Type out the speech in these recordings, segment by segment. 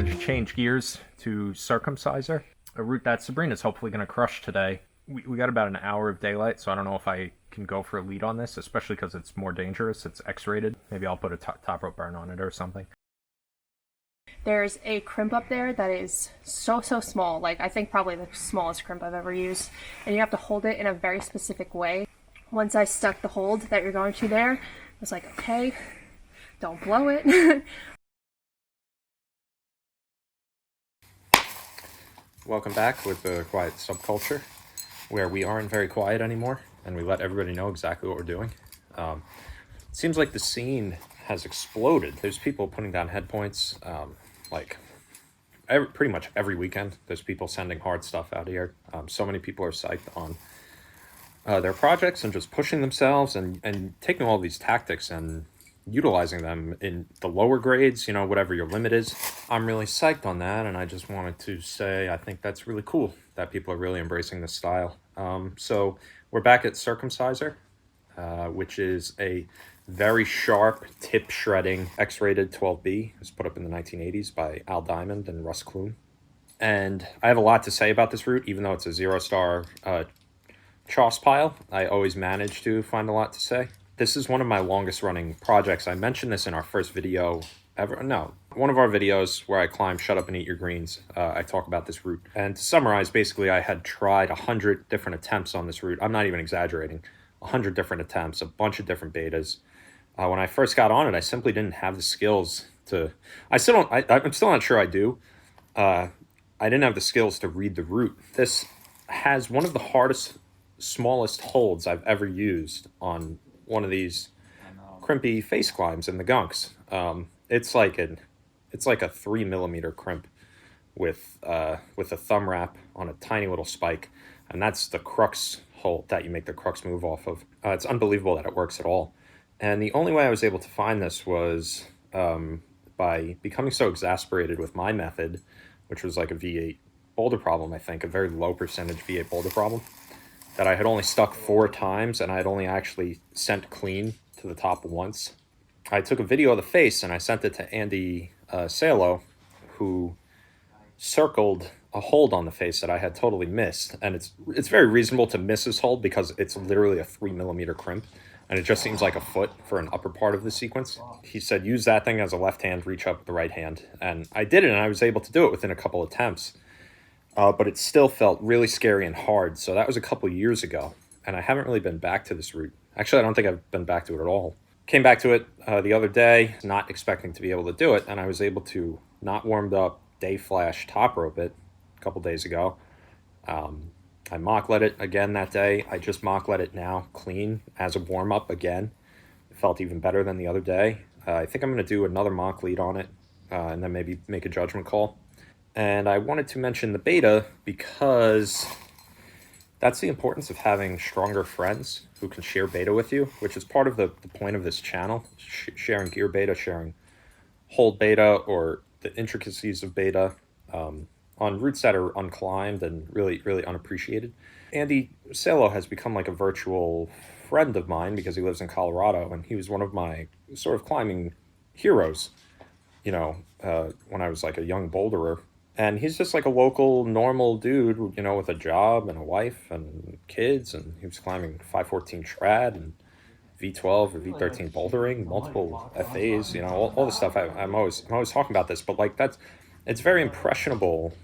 going to change gears to Circumcisor, a route that Sabrina's hopefully going to crush today. We got about an hour of daylight, so I don't know if I can go for a lead on this, especially because it's more dangerous. It's X-rated. Maybe I'll put a top rope burn on it or something. There's a crimp up there that is so small, like I think probably the smallest crimp I've ever used, and you have to hold it in a very specific way. Once I stuck the hold that you're going to there, I was like, okay, don't blow it. Welcome back with the Quiet Subculture, where we aren't very quiet anymore, and we let everybody know exactly what we're doing. It seems like the scene has exploded. There's people putting down headpoints, pretty much every weekend. There's people sending hard stuff out here. So many people are psyched on their projects and just pushing themselves and taking all these tactics and utilizing them in the lower grades, you know, whatever your limit is. I'm really psyched on that, and I just wanted to say I think that's really cool that people are really embracing this style. So we're back at Circumcisor, which is a very sharp tip shredding X-rated 12B. It was put up in the 1980s by Al Diamond and Russ Clune. And I have a lot to say about this route, even though it's a 0-star choss pile. I always manage to find a lot to say. This is one of my longest running projects. I mentioned this in our first video ever. No, one of our videos where I climb Shut Up and Eat Your Greens. I talk about this route. And to summarize, basically I had tried 100 different attempts on this route. I'm not even exaggerating. 100 different attempts, a bunch of different betas. When I first got on it, I simply didn't have the skills to... I'm still not sure I do. I didn't have the skills to read the route. This has one of the hardest, smallest holds I've ever used on one of these crimpy face climbs in the Gunks. It's like a 3mm crimp with a thumb wrap on a tiny little spike, and that's the crux hold that you make the crux move off of. It's unbelievable that it works at all. And the only way I was able to find this was by becoming so exasperated with my method, which was like a V8 boulder problem, I think, a very low percentage V8 boulder problem, that I had only stuck 4 times and I had only actually sent clean to the top once. I took a video of the face and I sent it to Andy Salo, who circled a hold on the face that I had totally missed. And it's very reasonable to miss this hold because it's literally a 3mm crimp. And it just seems like a foot for an upper part of the sequence. He said, use that thing as a left hand, reach up with the right hand. And I did it, and I was able to do it within a couple attempts. But it still felt really scary and hard. So that was a couple years ago. And I haven't really been back to this route. Actually, I don't think I've been back to it at all. Came back to it the other day, not expecting to be able to do it. And I was able to not warmed up day flash top rope it a couple days ago. I mock let it again that day. I just mock let it now clean as a warm-up again. It felt even better than the other day. I think I'm going to do another mock lead on it and then maybe make a judgment call. And I wanted to mention the beta because that's the importance of having stronger friends who can share beta with you, which is part of the point of this channel, sharing gear beta, sharing hold beta or the intricacies of beta. On routes that are unclimbed and really, really unappreciated. Andy Salo has become like a virtual friend of mine because he lives in Colorado, and he was one of my sort of climbing heroes, you know, when I was like a young boulderer. And he's just like a local, normal dude, you know, with a job and a wife and kids, and he was climbing 514 trad and V12 or V13 bouldering, multiple FAs, you know, all the stuff. I'm always talking about this, but like it's very impressionable.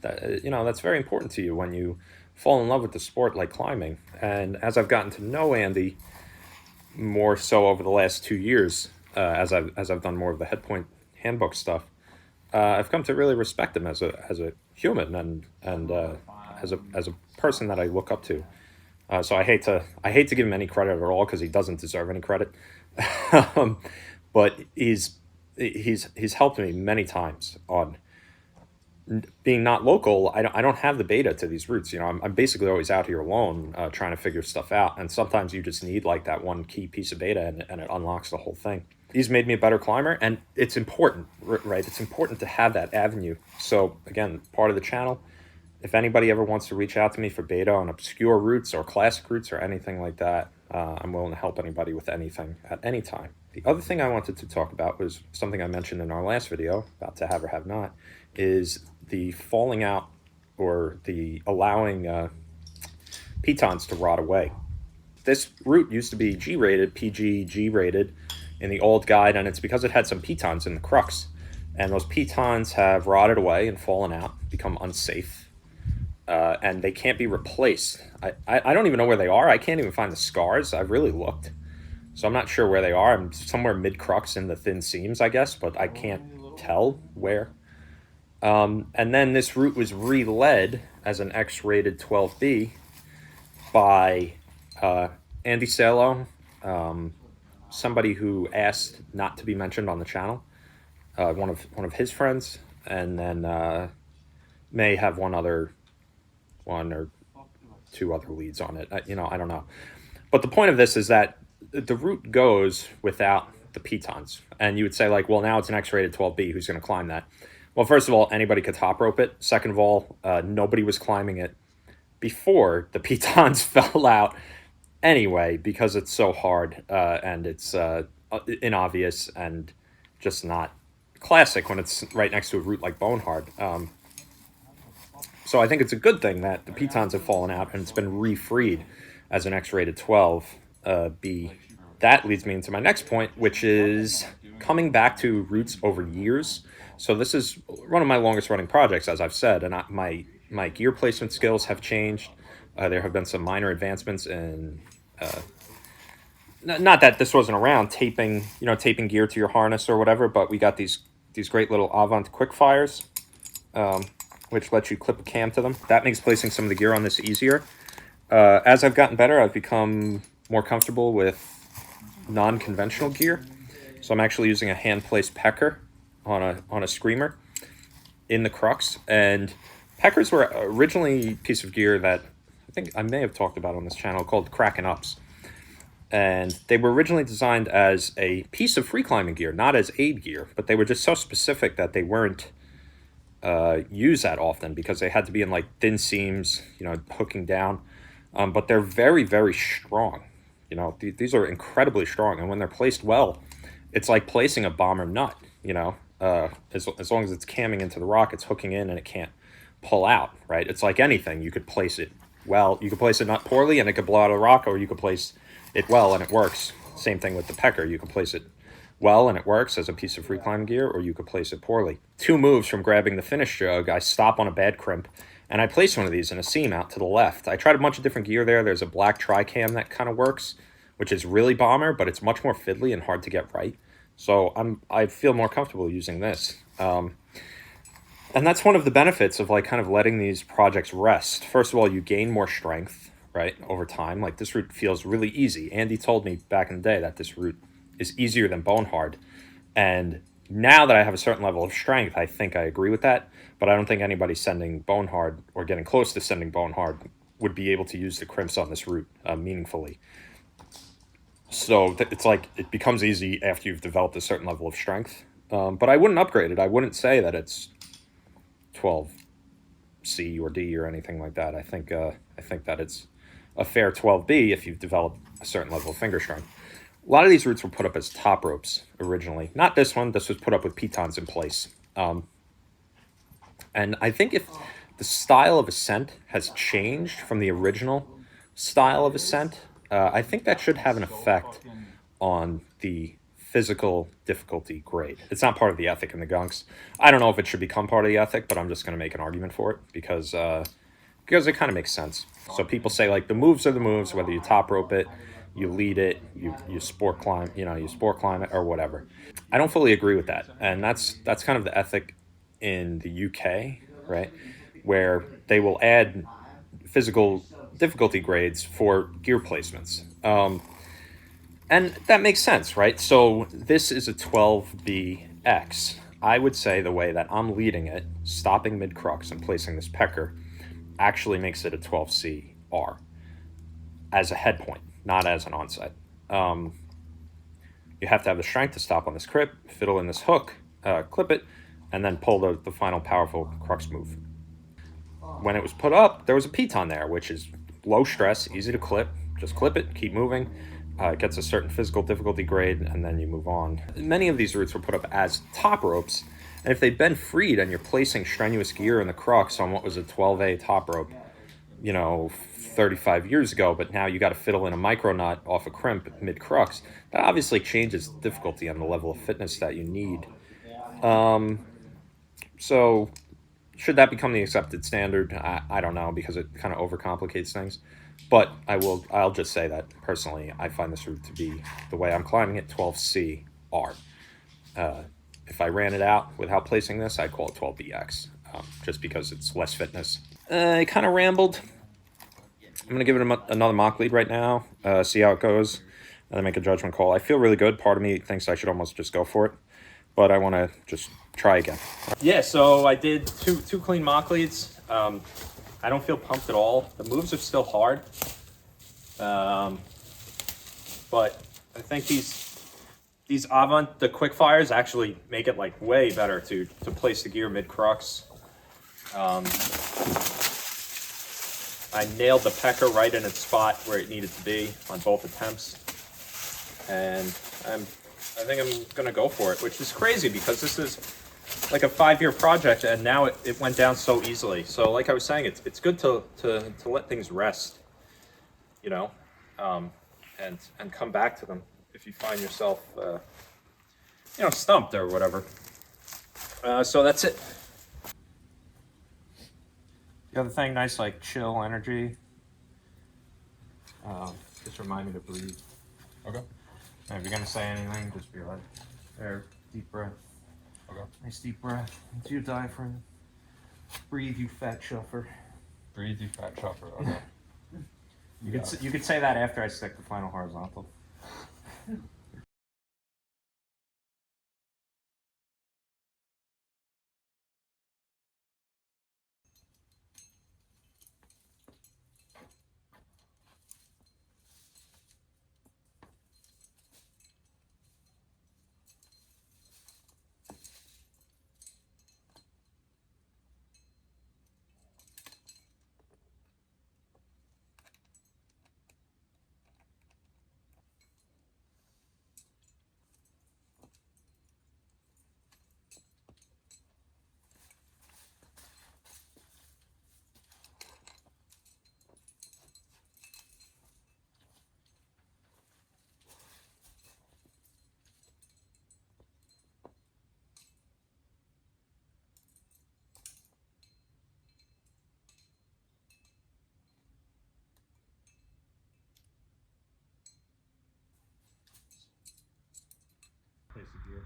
That, you know, that's very important to you when you fall in love with the sport like climbing. And as I've gotten to know Andy more so over the last 2 years, as I've done more of the Headpoint handbook stuff, I've come to really respect him as a human and as a person that I look up to. So I hate to give him any credit at all because he doesn't deserve any credit. But he's helped me many times on being not local. I don't have the beta to these routes. You know, I'm basically always out here alone trying to figure stuff out. And sometimes you just need like that one key piece of beta and it unlocks the whole thing. He's made me a better climber, and it's important, right? It's important to have that avenue. So again, part of the channel, if anybody ever wants to reach out to me for beta on obscure routes or classic routes or anything like that, I'm willing to help anybody with anything at any time. The other thing I wanted to talk about was something I mentioned in our last video about to have or have not, is the falling out or the allowing pitons to rot away. This root used to be G-rated, PG, G-rated in the old guide, and it's because it had some pitons in the crux. And those pitons have rotted away and fallen out, become unsafe, and they can't be replaced. I don't even know where they are. I can't even find the scars. I've really looked. So I'm not sure where they are. I'm somewhere mid-crux in the thin seams, I guess, but I can't tell where. And then this root was re-led as an X-rated 12B by Andy Salo, somebody who asked not to be mentioned on the channel, one of his friends, and then may have one or two other leads on it. I don't know. But the point of this is that the root goes without the pitons. And you would say, like, well, now it's an X-rated 12B. Who's going to climb that? Well, first of all, anybody could top rope it. Second of all, nobody was climbing it before the pitons fell out anyway, because it's so hard and it's inobvious and just not classic when it's right next to a root like bone hard. So I think it's a good thing that the pitons have fallen out and it's been refreed as an X-rated 12B. That leads me into my next point, which is coming back to roots over years. So this is one of my longest running projects, as I've said, and my gear placement skills have changed. There have been some minor advancements in, not that this wasn't around, taping gear to your harness or whatever, but we got these great little Avant quick fires, which lets you clip a cam to them. That makes placing some of the gear on this easier. As I've gotten better, I've become more comfortable with non-conventional gear. So I'm actually using a hand-placed pecker on a screamer in the crux. And peckers were originally a piece of gear that I think I may have talked about on this channel called Kraken Ups. And they were originally designed as a piece of free climbing gear, not as aid gear, but they were just so specific that they weren't used that often because they had to be in like thin seams, hooking down. But they're very, very strong. These are incredibly strong, and when they're placed well, it's like placing a bomber nut. As long as it's camming into the rock, it's hooking in and it can't pull out. Right? It's like anything. You could place it well. You could place it not poorly and it could blow out of the rock, or you could place it well and it works. Same thing with the pecker. You can place it well and it works as a piece of free climbing gear, or you could place it poorly. 2 moves from grabbing the finish jug, I stop on a bad crimp, and I place one of these in a seam out to the left. I tried a bunch of different gear there. There's a black tri-cam that kind of works, which is really bomber, but it's much more fiddly and hard to get right. So I feel more comfortable using this. And that's one of the benefits of like kind of letting these projects rest. First of all, you gain more strength, right, over time. Like this route feels really easy. Andy told me back in the day that this route is easier than bone hard. And now that I have a certain level of strength, I think I agree with that. But I don't think anybody sending bone hard or getting close to sending bone hard would be able to use the crimps on this route meaningfully. So it's like it becomes easy after you've developed a certain level of strength. But I wouldn't upgrade it. I wouldn't say that it's 12C or D or anything like that. I think that it's a fair 12B if you've developed a certain level of finger strength. A lot of these routes were put up as top ropes originally. Not this one. This was put up with pitons in place. And I think if the style of ascent has changed from the original style of ascent, I think that should have an effect on the physical difficulty grade. It's not part of the ethic in the Gunks. I don't know if it should become part of the ethic, but I'm just going to make an argument for it because it kind of makes sense. So people say like the moves are the moves, whether you top rope it, you lead it, you sport climb, you sport climb it or whatever. I don't fully agree with that. And that's kind of the ethic in the UK, right? Where they will add physical difficulty grades for gear placements. And that makes sense, right? So this is a 12BX. I would say the way that I'm leading it, stopping mid-crux and placing this pecker, actually makes it a 12CR as a head point, not as an onset. You have to have the strength to stop on this crip, fiddle in this hook, clip it, and then pull the final powerful crux move. When it was put up, there was a piton there, which is low stress, easy to clip, just clip it, keep moving. It gets a certain physical difficulty grade, and then you move on. Many of these routes were put up as top ropes, and if they'd been freed and you're placing strenuous gear in the crux on what was a 12A top rope, 35 years ago, but now you got to fiddle in a micro knot off a crimp mid crux, that obviously changes the difficulty and the level of fitness that you need. So should that become the accepted standard? I don't know, because it kind of overcomplicates things. But I'll just say that personally, I find this route to be, the way I'm climbing it, 12C R. If I ran it out without placing this, I'd call it 12BX, just because it's less fitness. I kind of rambled. I'm going to give it another mock lead right now, see how it goes, and then make a judgment call. I feel really good. Part of me thinks I should almost just go for it, but I want to just try again. Yeah, so I did two clean mock leads. I don't feel pumped at all. The moves are still hard, but I think these Avant, the quick fires, actually make it like way better to place the gear mid crux. I nailed the pecker right in its spot where it needed to be on both attempts, and I think I'm gonna go for it, which is crazy because this is like a 5-year project, and now it went down so easily. So like I was saying, it's good to let things rest, and come back to them if you find yourself stumped or whatever. So that's it. The other thing, nice like chill energy. Just remind me to breathe. Okay. And if you're gonna say anything, just be like, there, deep breath. Okay. Nice deep breath into your diaphragm. Breathe, you fat shuffer. Breathe, you fat chopper. Okay. You could say that after I stick the final horizontal. Place the gear.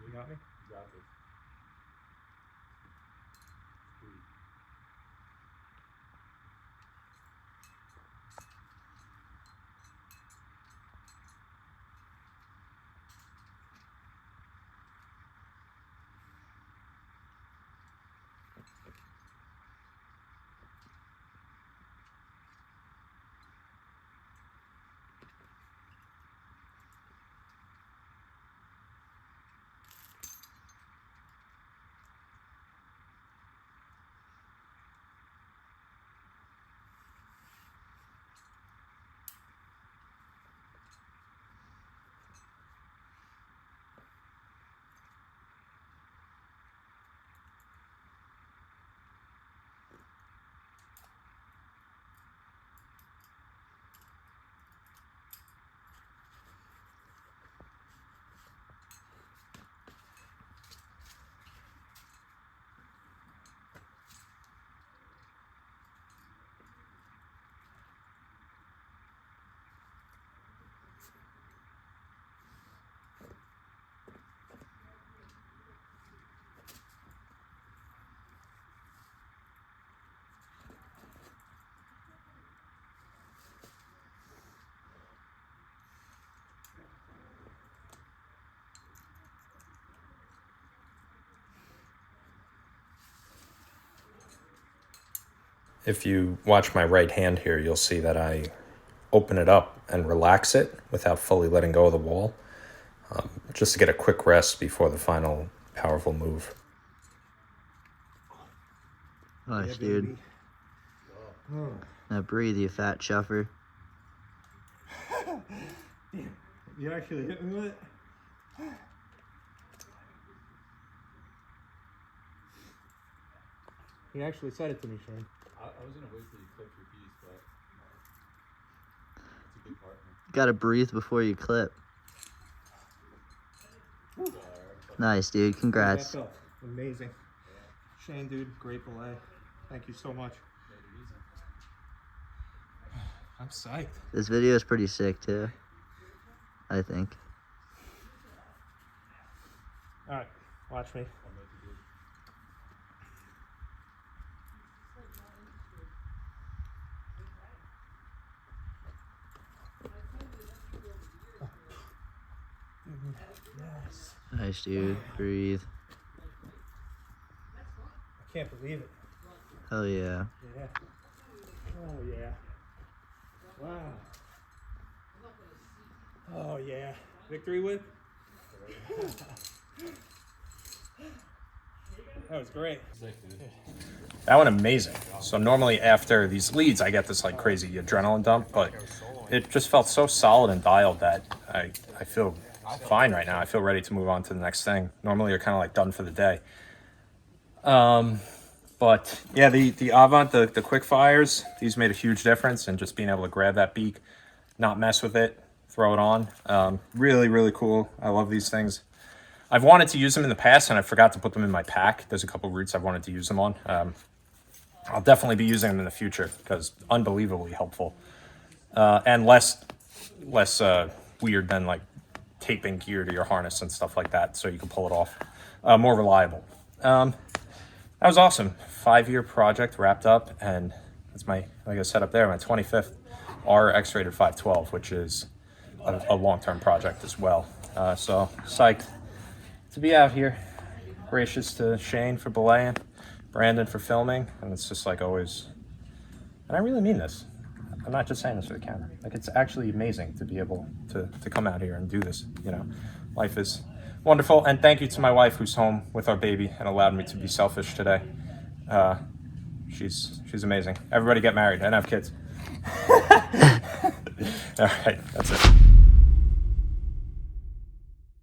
You got me? You got this. Breathe. If you watch my right hand here, you'll see that I open it up and relax it without fully letting go of the wall, just to get a quick rest before the final powerful move. Nice, dude. Now breathe, you fat chuffer. You actually hit me with it? He actually said it to me, Shane. I was gonna wait till you clip your piece, but it's a good partner. Gotta breathe before you clip. Nice, dude. Congrats. That felt amazing. Shane, dude, great belay. Thank you so much. I'm psyched. This video is pretty sick, too. I think. All right, watch me. Yes. Nice, dude. Breathe. I can't believe it. Hell yeah. Yeah. Oh, yeah. Wow. Oh, yeah. Victory whip? That was great. That went amazing. So normally after these leads, I get this like crazy adrenaline dump, but it just felt so solid and dialed that I feel fine right now. I feel ready to move on to the next thing. Normally you're kind of like done for the day. But yeah, the Avant, the quick fires, these made a huge difference in just being able to grab that beak, not mess with it, throw it on. Really, really cool. I love these things. I've wanted to use them in the past and I forgot to put them in my pack. There's a couple routes I've wanted to use them on. I'll definitely be using them in the future because unbelievably helpful. And less weird than like taping gear to your harness and stuff like that so you can pull it off. More reliable. That was awesome. 5-year project wrapped up, and that's my, like I said up there, my 25th R X-rated 512, which is a long-term project as well. So psyched to be out here. Gracious to Shane for belaying, Brandon for filming, and it's just like always, and I really mean this. I'm not just saying this for the camera. Like, it's actually amazing to be able to come out here and do this, you know. Life is wonderful, and thank you to my wife who's home with our baby and allowed me to be selfish today. She's amazing. Everybody get married and have kids. All right, that's it.